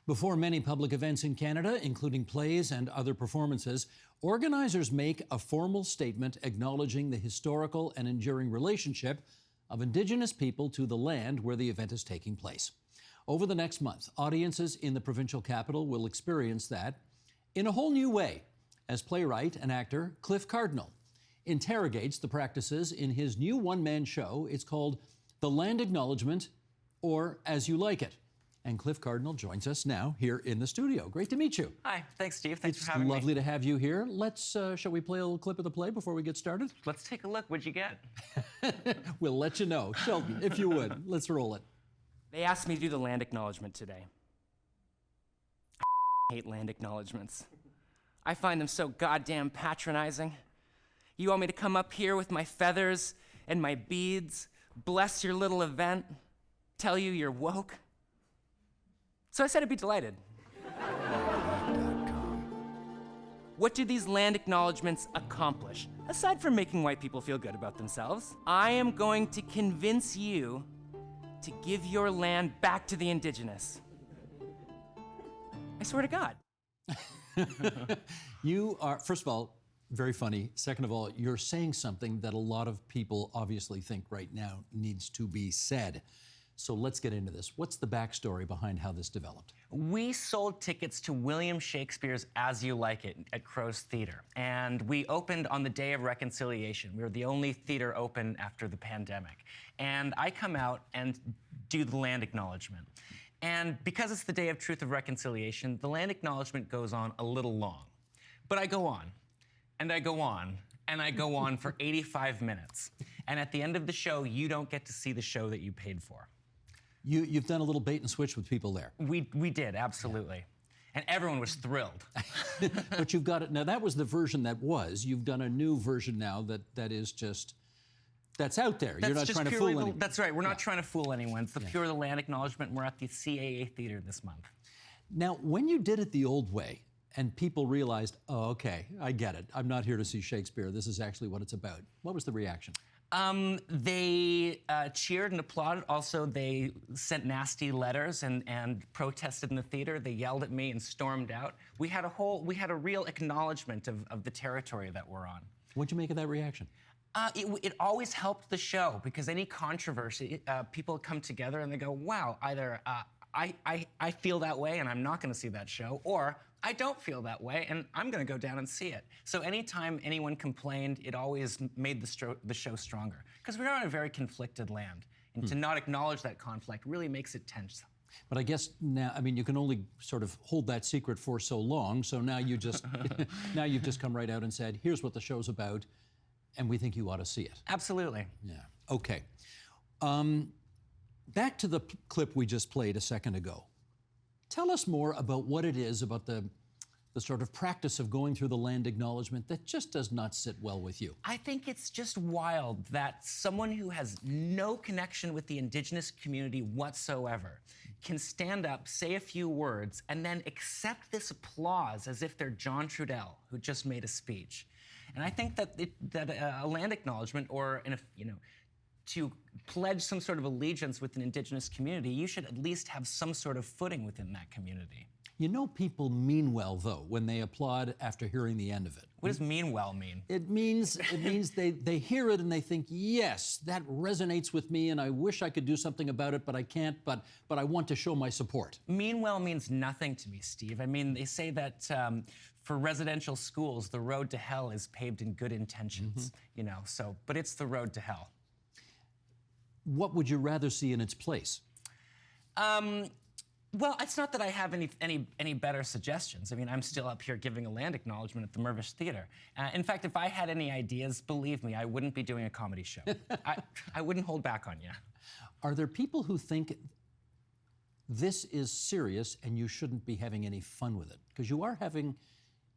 Before many public events in Canada, including plays and other performances, organizers make a formal statement acknowledging the historical and enduring relationship of Indigenous people to the land where the event is taking place. Over the next month, audiences in the provincial capital will experience that in a whole new way, as playwright and actor Cliff Cardinal interrogates the practices in his new one-man show. It's called The Land Acknowledgement, or As You Like It. And Cliff Cardinal joins us now here in the studio. Great to meet you. Hi, thanks, Steve. Thanks for having me. It's lovely to have you here. Shall we play a little clip of the play before we get started? Let's take a look. What'd you get? We'll let you know. Sheldon, if you would, let's roll it. They asked me to do the land acknowledgement today. I hate land acknowledgements. I find them so goddamn patronizing. You want me to come up here with my feathers and my beads, bless your little event, tell you you're woke? So I said I'd be delighted. What do these land acknowledgements accomplish, aside from making white people feel good about themselves? I am going to convince you to give your land back to the Indigenous. I swear to God. You are, first of all, very funny. Second of all, you're saying something that a lot of people obviously think right now needs to be said. So let's get into this. What's the backstory behind how this developed? We sold tickets to William Shakespeare's As You Like It at Crow's Theatre, and we opened on the Day of Reconciliation. We were the only theatre open after the pandemic. And I come out and do the land acknowledgement. And because it's the Day of Truth of Reconciliation, the land acknowledgement goes on a little long. But I go on, and I go on, and I go on for 85 minutes. And at the end of the show, you don't get to see the show that you paid for. You've done a little bait and switch with people there. We did, absolutely. And everyone was thrilled. But you've got it. Now, that was the version that was. You've done a new version now that is just, that's out there. You're not trying to fool anyone. That's right. We're not trying to fool anyone. It's the pure the land acknowledgement. We're at the CAA Theatre this month. Now, when you did it the old way, and people realized, oh, okay, I get it. I'm not here to see Shakespeare. This is actually what it's about. What was the reaction? They cheered and applauded. Also, they sent nasty letters and protested in the theater. They yelled at me and stormed out. We had a real acknowledgement of the territory that we're on. What'd you make of that reaction? It always helped the show, because any controversy, people come together and they go, wow, either I feel that way and I'm not going to see that show, or I don't feel that way and I'm going to go down and see it. So anytime anyone complained, it always made the show stronger, because we're on a very conflicted land, and to not acknowledge that conflict really makes it tense. But I guess now, I mean, you can only sort of hold that secret for so long. So now you just, now you've just come right out and said, here's what the show's about, and we think you ought to see it. Absolutely. Yeah. Okay. Back to the clip we just played a second ago. Tell us more about what it is about the sort of practice of going through the land acknowledgement that just does not sit well with you. I think it's just wild that someone who has no connection with the Indigenous community whatsoever can stand up, say a few words, and then accept this applause as if they're John Trudell, who just made a speech. And I think that a land acknowledgement, or to pledge some sort of allegiance with an Indigenous community, you should at least have some sort of footing within that community. You know, people mean well, though, when they applaud after hearing the end of it. What does mean well mean? It means they hear it and they think, yes, that resonates with me and I wish I could do something about it, but I can't, but I want to show my support. Mean well means nothing to me, Steve. I mean, they say that for residential schools, the road to hell is paved in good intentions, but it's the road to hell. What would you rather see in its place? Well, it's not that I have any better suggestions. I mean, I'm still up here giving a land acknowledgement at the Mirvish Theatre. In fact, if I had any ideas, believe me, I wouldn't be doing a comedy show. I wouldn't hold back on you. Are there people who think this is serious and you shouldn't be having any fun with it? Because you are having,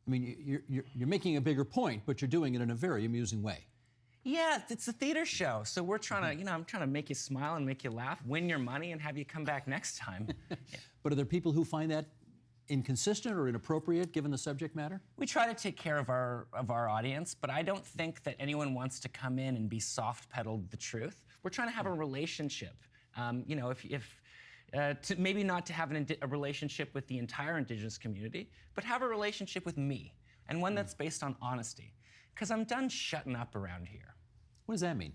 I mean, you're making a bigger point, but you're doing it in a very amusing way. Yeah, it's a theater show, so we're trying to, I'm trying to make you smile and make you laugh, win your money, and have you come back next time. But are there people who find that inconsistent or inappropriate given the subject matter? We try to take care of our audience, but I don't think that anyone wants to come in and be soft-pedaled the truth. We're trying to have a relationship. If to maybe not to have a relationship with the entire Indigenous community, but have a relationship with me, and one that's based on honesty. Because I'm done shutting up around here. What does that mean?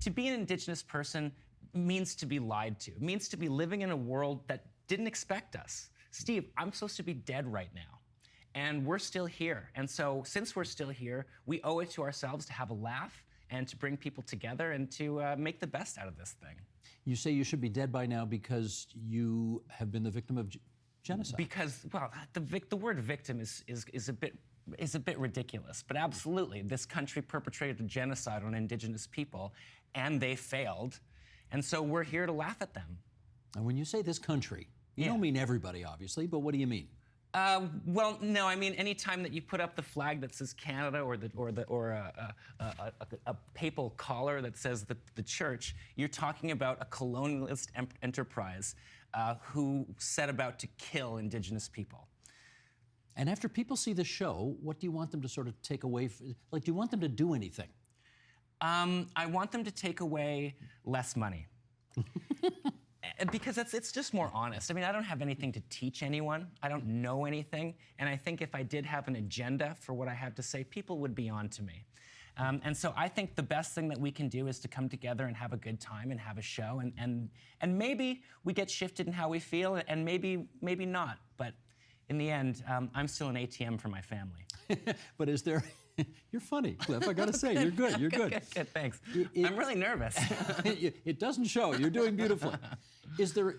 To be an Indigenous person means to be lied to. It means to be living in a world that didn't expect us. Steve, I'm supposed to be dead right now. And we're still here. And so since we're still here, we owe it to ourselves to have a laugh and to bring people together and to make the best out of this thing. You say you should be dead by now because you have been the victim of genocide. Because, well, the word victim is a bit ridiculous. But absolutely, this country perpetrated a genocide on Indigenous people, and they failed. And so we're here to laugh at them. And when you say this country, you don't mean everybody, obviously, but what do you mean? Well, no. I mean, any time that you put up the flag that says Canada, or a papal collar that says the church, you're talking about a colonialist enterprise who set about to kill Indigenous people. And after people see the show, what do you want them to sort of take away? Like, do you want them to do anything? I want them to take away less money. Because it's just more honest. I mean, I don't have anything to teach anyone. I don't know anything. And I think if I did have an agenda for what I have to say, people would be on to me. And so I think the best thing that we can do is to come together and have a good time and have a show. And maybe we get shifted in how we feel, and maybe not. But in the end, I'm still an ATM for my family. But is there... You're funny, Cliff. I got to say, you're good. You're good. Good, thanks. I'm really nervous. It doesn't show. You're doing beautifully. Is there?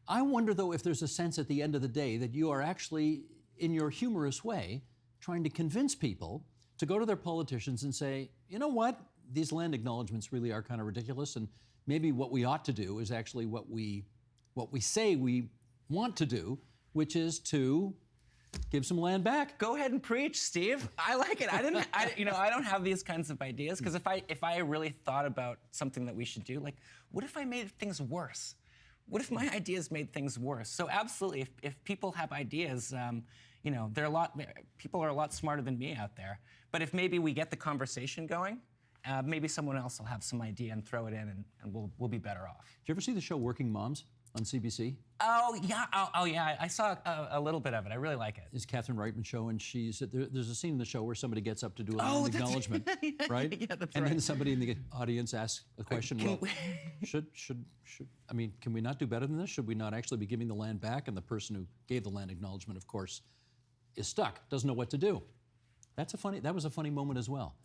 I wonder, though, if there's a sense at the end of the day that you are actually, in your humorous way, trying to convince people to go to their politicians and say, you know what, these land acknowledgements really are kind of ridiculous, and maybe what we ought to do is actually what we say we want to do, which is to give some land back. Go ahead and preach, Steve. I like it. I don't have these kinds of ideas, because if I really thought about something that we should do, like, what if I made things worse? What if my ideas made things worse? So absolutely, if people have ideas, people are a lot smarter than me out there. But if maybe we get the conversation going, maybe someone else will have some idea and throw it in, and we'll be better off. Did you ever see the show Working Moms on CBC? Oh yeah, I saw a little bit of it. I really like it. It's Catherine Reitman show, and there's a scene in the show where somebody gets up to do a land acknowledgement, right? Yeah, that's and right. then somebody in the audience asks a question. Can we not do better than this? Should we not actually be giving the land back? And the person who gave the land acknowledgement, of course, is stuck, doesn't know what to do. That was a funny moment as well.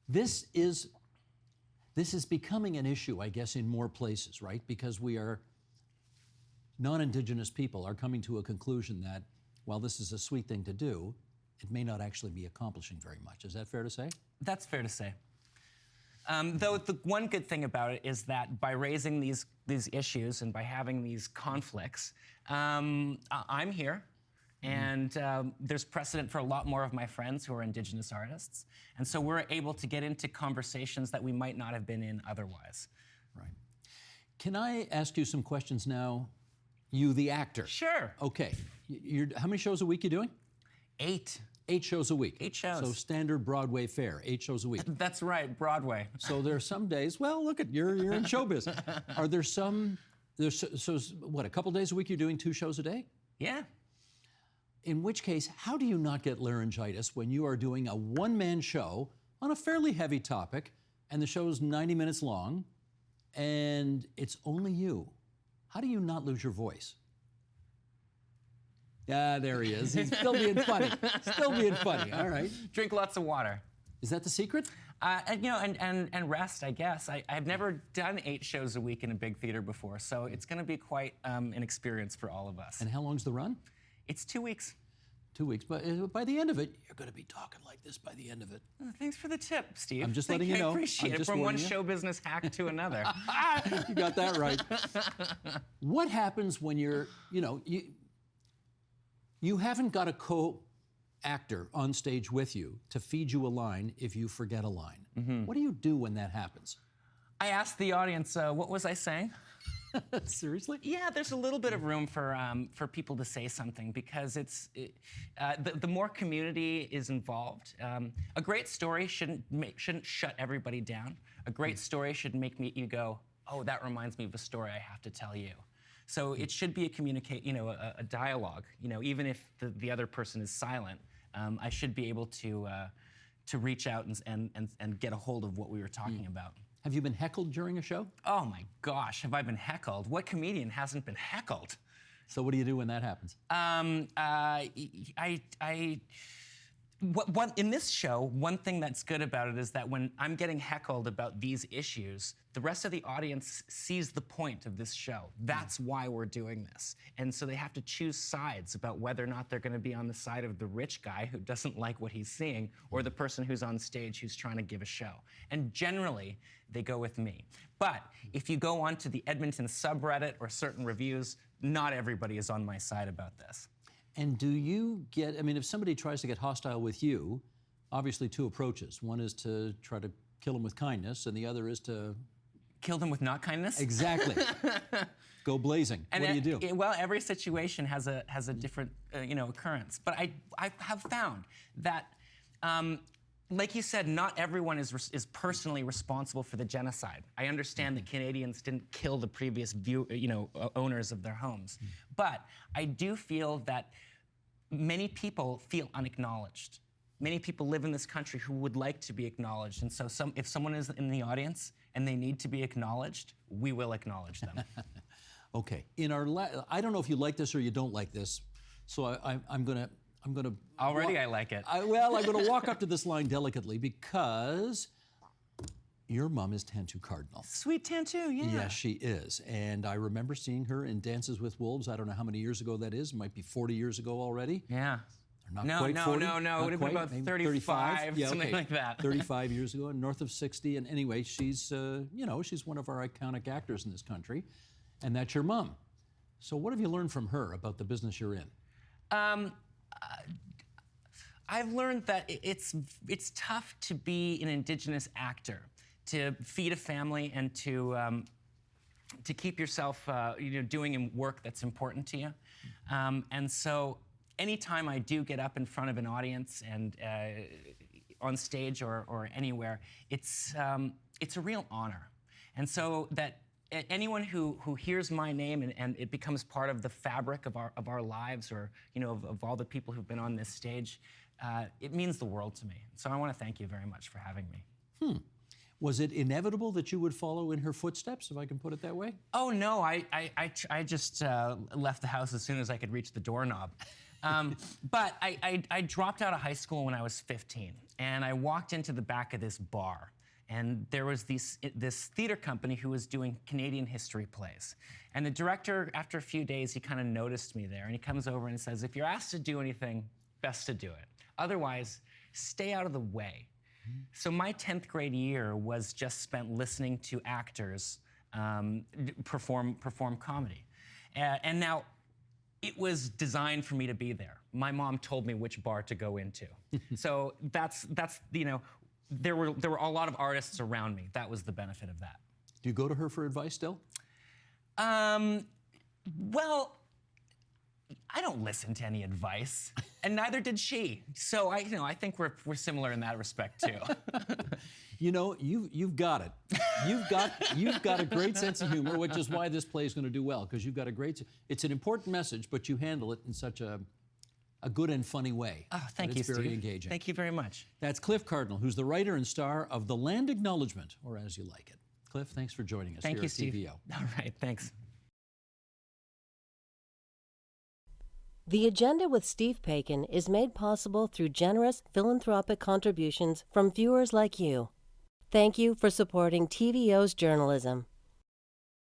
This is becoming an issue, I guess, in more places, right? Because non-Indigenous people are coming to a conclusion that while this is a sweet thing to do, it may not actually be accomplishing very much. Is that fair to say? That's fair to say. Though the one good thing about it is that by raising these issues and by having these conflicts, I'm here. And there's precedent for a lot more of my friends who are Indigenous artists. And so we're able to get into conversations that we might not have been in otherwise. Right. Can I ask you some questions now? You, the actor. Sure. Okay. How many shows a week are you doing? 8. 8 shows a week. 8 shows. So standard Broadway fare, 8 shows a week. That's right, Broadway. So there are some days, well, look at, you're in showbiz. Are there some, a couple days a week you're doing 2 shows a day? Yeah. In which case, how do you not get laryngitis when you are doing a one-man show on a fairly heavy topic, and the show's 90 minutes long, and it's only you? How do you not lose your voice? Yeah, there he is. He's still being funny. Still being funny. All right. Drink lots of water. Is that the secret? And rest, I guess. I've never done 8 shows a week in a big theater before, so it's going to be quite an experience for all of us. And how long's the run? It's 2 weeks. 2 weeks, but by the end of it, you're going to be talking like this by the end of it. Thanks for the tip, Steve. I'm just letting you know. I appreciate it. From one show business hack to another. You got that right. What happens when you haven't got a co-actor on stage with you to feed you a line if you forget a line? Mm-hmm. What do you do when that happens? I asked the audience, what was I saying? Seriously? Yeah, there's a little bit of room for people to say something, because the more community is involved. A great story shouldn't shut everybody down. A great story should make you go, oh, that reminds me of a story I have to tell you. So it should be a dialogue. Even if the other person is silent, I should be able to reach out and get a hold of what we were talking about. Have you been heckled during a show? Oh my gosh, have I been heckled? What comedian hasn't been heckled? So what do you do when that happens? In this show, one thing that's good about it is that when I'm getting heckled about these issues, the rest of the audience sees the point of this show. That's why we're doing this. And so they have to choose sides about whether or not they're going to be on the side of the rich guy who doesn't like what he's seeing, or the person who's on stage who's trying to give a show. And generally, they go with me. But if you go onto the Edmonton subreddit or certain reviews, not everybody is on my side about this. And do you get, if somebody tries to get hostile with you, obviously two approaches. One is to try to kill them with kindness, and the other is to... Kill them with not kindness? Exactly. Go blazing. And what do you do? Well, every situation has a different occurrence. But I have found that, like you said, not everyone is personally responsible for the genocide. I understand that Canadians didn't kill the previous owners of their homes. But I do feel that many people feel unacknowledged. Many people live in this country who would like to be acknowledged. And so if someone is in the audience and they need to be acknowledged, we will acknowledge them. Okay. I don't know if you like this or you don't like this, so I'm gonna Already I like it. I'm gonna walk up to this line delicately because your mom is Tantu Cardinal. Sweet Tantu, yeah. Yes, she is. And I remember seeing her in Dances with Wolves. I don't know how many years ago that is. It might be 40 years ago already. Yeah. Or not quite 40. No. It would have been about 35, yeah, something okay. like that. 35 years ago, and north of 60. And anyway, she's she's one of our iconic actors in this country. And that's your mom. So what have you learned from her about the business you're in? I've learned that it's tough to be an Indigenous actor, to feed a family and to keep yourself doing work that's important to you. And so anytime I do get up in front of an audience and on stage or anywhere, it's a real honor. And so that anyone who hears my name and it becomes part of the fabric of our lives, or of all the people who've been on this stage, it means the world to me. So I want to thank you very much for having me. Was it inevitable that you would follow in her footsteps, if I can put it that way? Oh no, I just left the house as soon as I could reach the doorknob. But I dropped out of high school when I was 15, and I walked into the back of this bar. And there was this theater company who was doing Canadian history plays. And the director, after a few days, he kind of noticed me there. And he comes over and says, if you're asked to do anything, best to do it. Otherwise, stay out of the way. So my 10th grade year was just spent listening to actors perform comedy. And now, it was designed for me to be there. My mom told me which bar to go into. So that's there were a lot of artists around me. That was the benefit of that. Do you go to her for advice still? Well, I don't listen to any advice, and neither did she. So I think we're similar in that respect too. You've got it. You've got a great sense of humor, which is why this play is going to do well, because you've got a great. It's an important message, but you handle it in such a good and funny way. Oh, thank you, It's very Steve. engaging. Thank you very much. That's Cliff Cardinal, who's the writer and star of The Land Acknowledgement, or As You Like It. Cliff, thanks for joining us Thank here you, at Steve. TVO. All right, thanks. The Agenda with Steve Paikin is made possible through generous philanthropic contributions from viewers like you. Thank you for supporting TVO's journalism.